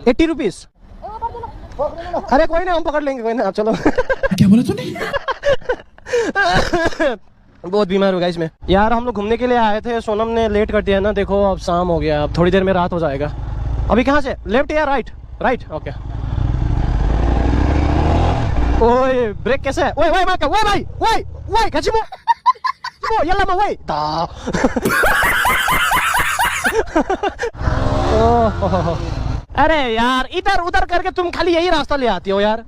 80 rupees. अरे कोई ना, हम पकड़ लेंगे, कोई ना, आप चलो। क्या बोला तूने? बहुत बीमार हो गया इसमें यार। हम लोग घूमने के लिए आए थे, सोनम ने लेट कर दिया ना, देखो अब शाम हो गया, अब थोड़ी देर में रात हो जाएगा। अभी कहाँ से, लेफ्ट या राइट? Right, okay. ओए ब्रेक कैसे है? ओए ओए भाई, ओए भाई, ओए ओए कचिमो वो यल्ला मा ओए दा। अरे यार, इधर उधर करके तुम खाली यही रास्ता ले आती हो यार।